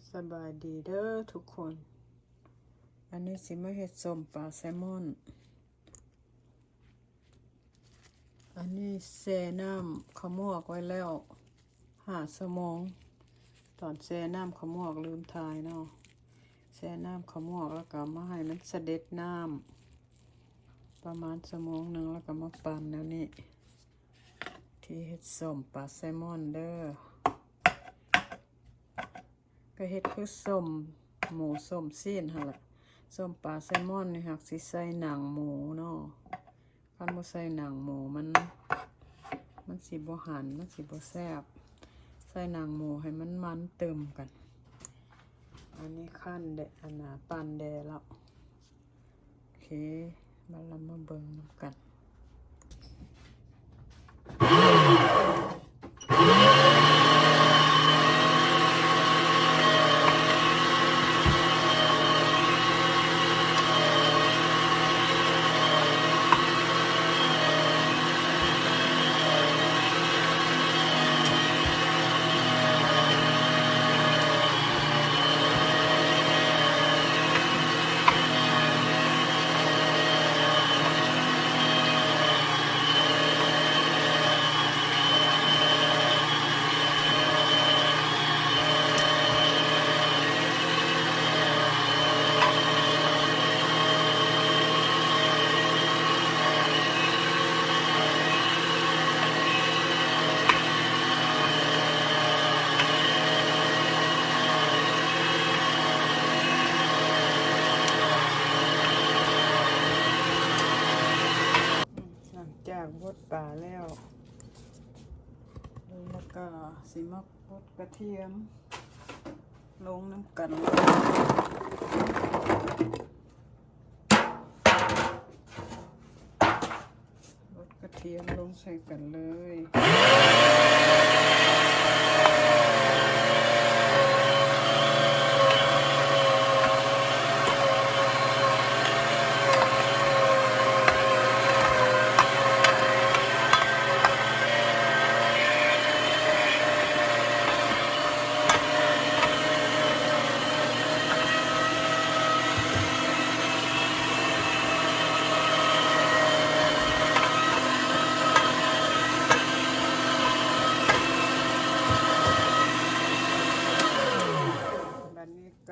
สบายดีเด้อทุกคน อันนี้สิมาเฮ็ดส้มปลาแซลมอน อันนี้แช่น้ำข้าวมวกไว้แล้ว5 ชั่วโมง ตอนแช่น้ำข้าวมวกลืมทายเนาะแช่น้ำข้าวมวกแล้วก็มาให้มันเสด็จน้ำประมาณชั่วโมงหนึ่งแล้วก็มาปั่นแล้วนี่ที่เฮ็ดส้มปลาแซลมอนเด้อก็เฮ็ดคือส้มหมูส้มซีนหั่นล่ะส้มปลาแซลมอนนี่หักสิใส่หนังหมูเนาะคันบ่ใส่หนังหมูมันสิบ่หันมันสิบ่แซ่บใส่หนังหมูให้มันเติมกันอันนี้ขั้นเดะอันน่ะปั่นแดแล้วโอเคเรามาเบิ่งนำกันจากบดปลาแล้วก็สิมาบดกระเทียมลงน้ำกันบดกระเทียมลงใส่กันเลย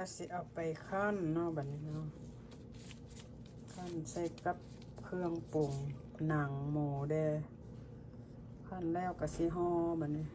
ก็สิเอาไปคั่นเนาะบัดนี้เนาะคั่นใส่กับเครื่องปรุงหนังหมูเด้คั่นแล้วก็สิห่อบัดนี้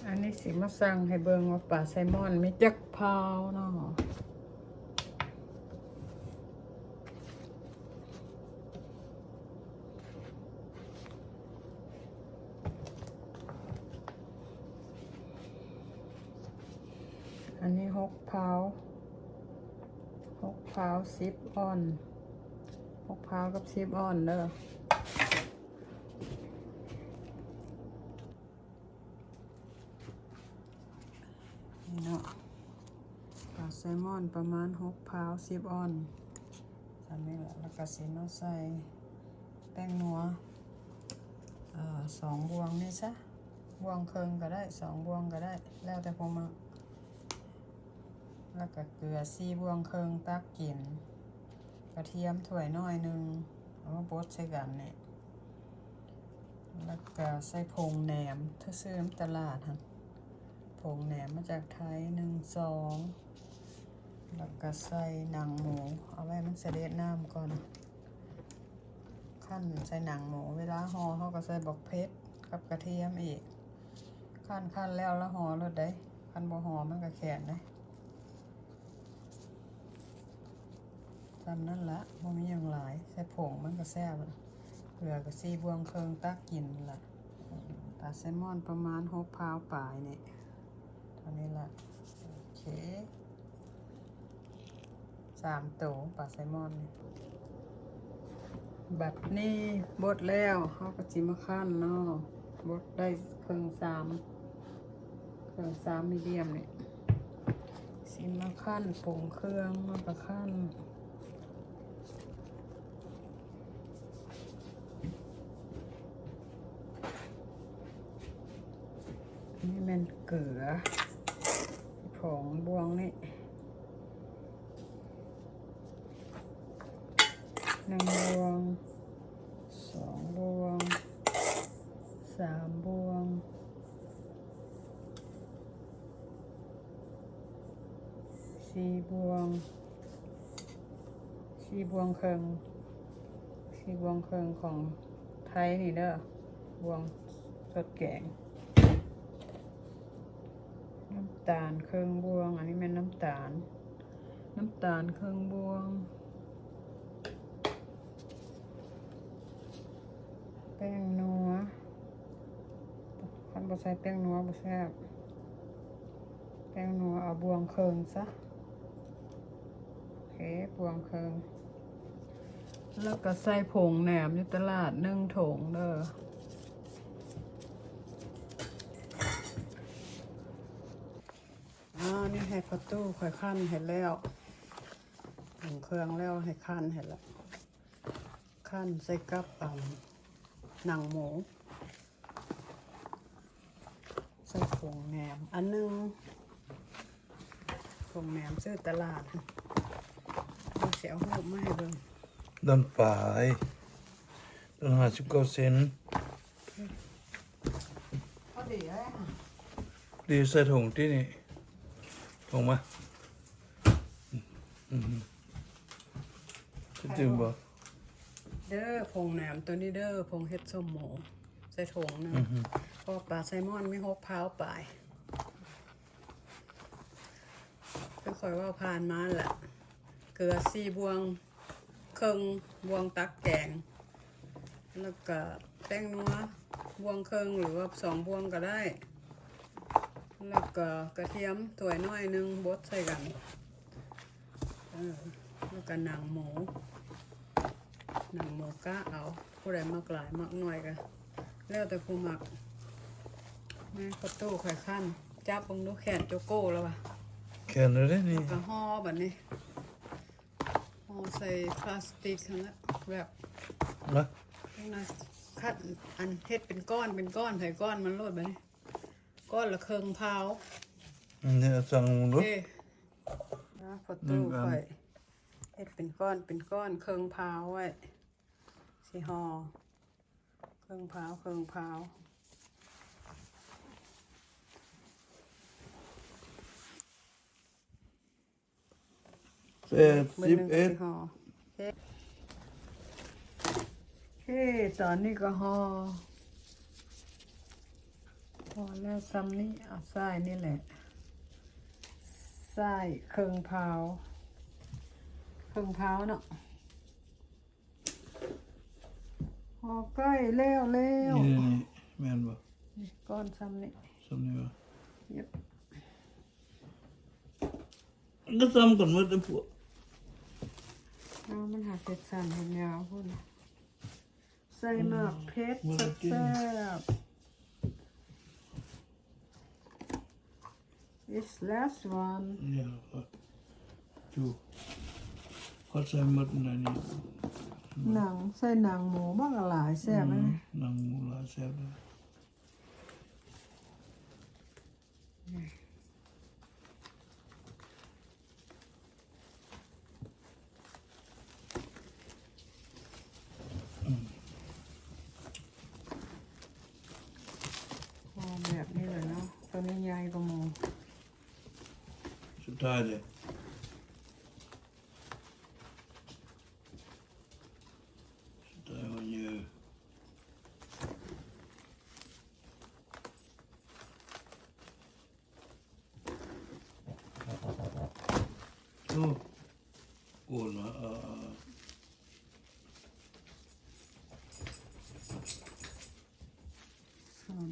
อันนี้สิมาสั่งให้เบิ่งว่าปลาแซลมอนมีจักเผาเนาะอันนี้6 เผา10 ออน6 เผากับ10 ออนเด้อนี่เนาะปลาแซลมอนประมาณ6 เผา10 ออนทำนี่แหละแล้วก็สิมาใส่แป้งนัว2 บวงนี่ซะบวงครึ่งก็ได้2 บวงก็ได้แล้วแต่พอมาแล้วก็เกลือ4 บวงครึ่งตักกินกระเทียมถ้วยน้อยนึงเอามาบดใส่กันเนี่ยแล้วก็ใส่ผงแหนมถ้าซื้อตลาดฮะผงแหนมมาจากไทย1 2แล้วก็ใส่หนังหมูเอาไว้มันเสด็จน้ำก่อนขั้นใส่หนังหมูเวลาห่อเขาก็ใส่บักเพชรกับกระเทียมอีกขั้นแล้วห่อรสได้ขั้นบ่ห่อมันก็แข็งได้ทำนั่นละบ่มีอย่างหลายใส่ผงมันก็แซ่บเกลือก็4 บวงครึ่งตักกินละปลาแซลมอนประมาณ6 เผาปลายนี่เท่านี้ละโอเค3 ตัวปลาแซลมอนแบบนี้บดแล้วเขาก็จิมาคั่นเนาะบดได้ครึ่ง3 มีเดียมเนี่ยสิมาคั่นปรุงเครื่องมันก็คั่น นี่มัน เกลือผงบวงนี่1 บวง 2 บวง 3 บวง 4 บวง 4 บวงครึ่ง4 บวงครึ่งของไทยนี่เด้อบวงสดแกงน้ำตาลครึ่งบวงอันนี้เป็นน้ำตาลครึ่งบวงแป้งนัวคันบ่ใส่แป้งนัวบ่แซ่บแป้งนัวเอาบวงครึ่งซะโอเคบวงครึ่งแล้วก็ใส่ผงแหนมอยู่ตลาด1 ถุงเด้อนี่ให้ประตูค่อยคั่นเห็นแล้วถึงเครื่องแล้วให้คั่นเห็นแล้วคั่นใส่กับหนังหมูใส่ผงแหนมอันนึงผงแหนมซื้อตลาดเอาเสียวหูมาให้เบิ่ง ด้านปลายด้าน59 เซน พอดีแล้ว ดีใส่ถุงที่นี่ถุงมาจริงบ่ เด้อผงแหนมตัวนี้เด้อผงเฮ็ดส้มหมูใส่ถุงหนึงพอปลาไซมอนไม่6 พร้าวปลายค่อยๆว่าผ่านมาแหละเกลือ4 บวงครึ่งบวงตักแกงแล้วก็แป้งนัวบวงครึ่งหรือว่า2 บวงก็ได้แล้วก็กระเทียมถ้วยน้อยนึงบดใส่กันแล้วก็หนังหมูกะเอาผู้ใดมักหลายมักน้อยก็แล้วแต่ผู้มักแม่ประตูไข่ขั้นจับเบิ่งดูแขนโจโก้แล้วว่ะ แค่นั้นเลยนี่ ก็ห่อแบบนี้ห่อใส่พลาสติกทั้งนั้นแบบ นะ ข้างในคัดอันเฮ็ดเป็นก้อนไผ่ก้อนมันโลดไปนี่ก้อนละครึ่งพาว เนี่ยสั่งดู เอ้นะประตูไข่เฮ็ดเป็นก้อนครึ่งพาวไว้สิห่อครึ่งพาว 81ห่อเฮ้ตอนนี้ก็ห่อแล้วซ้ำนี่เอาไส้นี่แหละไส้ครึ่งพาวเนาะห่อใกล้แล้ว นี่แม่นบ่ นี่ก้อนซ้ำนี่ สำนี่บ่ เย็บ ก็ซ้ำกันหมดเลยพวก มันหาเสร็จสั่นเห็นยาวพุ่นใส่หมากเพชรแซ่บThis last one เนี่ยจูก็ใส่หมดนั่นนี่ ใส่หนังหมูบ้างหลายแซ่บไหม หนังหมูหลายแซ่บเลย แบบนี้เลยเนาะตัวนี้ใหญ่กว่าหมู สุดท้ายเลยสุดท้ายว่าเยอะโอ้โอนมา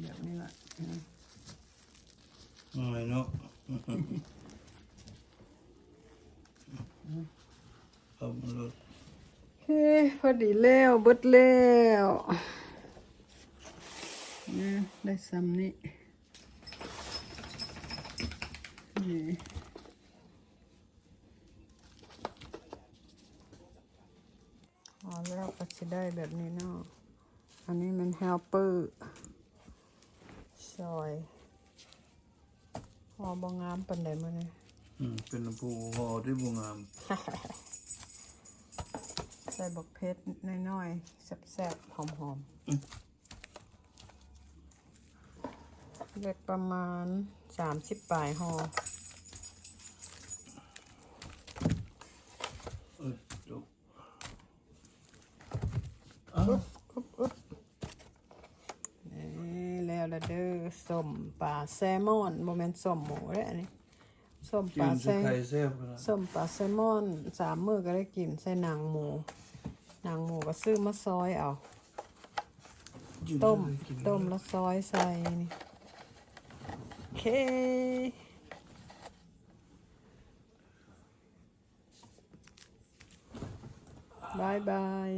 แบบนี้แหละ ไม่เนาะเอามาลด โอเคพอดีแล้วเบิดแล้วได้ซ้ำนี่แล้วก็จะได้แบบนี้เนาะอันนี้มันเฮลเปอร์ซอย ห่อบงามปานใดมื้อนี้ เป็นน้ำปูห่อที่บงาม ใส่บักเพชรน้อยๆแซ่บๆหอมๆเล็กประมาณ30ปลายห่อ จบอ้าว อึ๊บนี่แล้วละเด้อส้มปลาแซลมอนบ่แม่นส้มหมูเด้ออันนี้ส้มป กิ ลาน แซ ใส่ไข่แซ่บนะ ส้มปลาแซลมอน3 มื้อก็ได้กินใส่หนังหมูก็ซื้อมาซอยเอา กิน ต้ม เลยกินเลย ต้มแล้วซอยใส่นี่โอเคบายบาย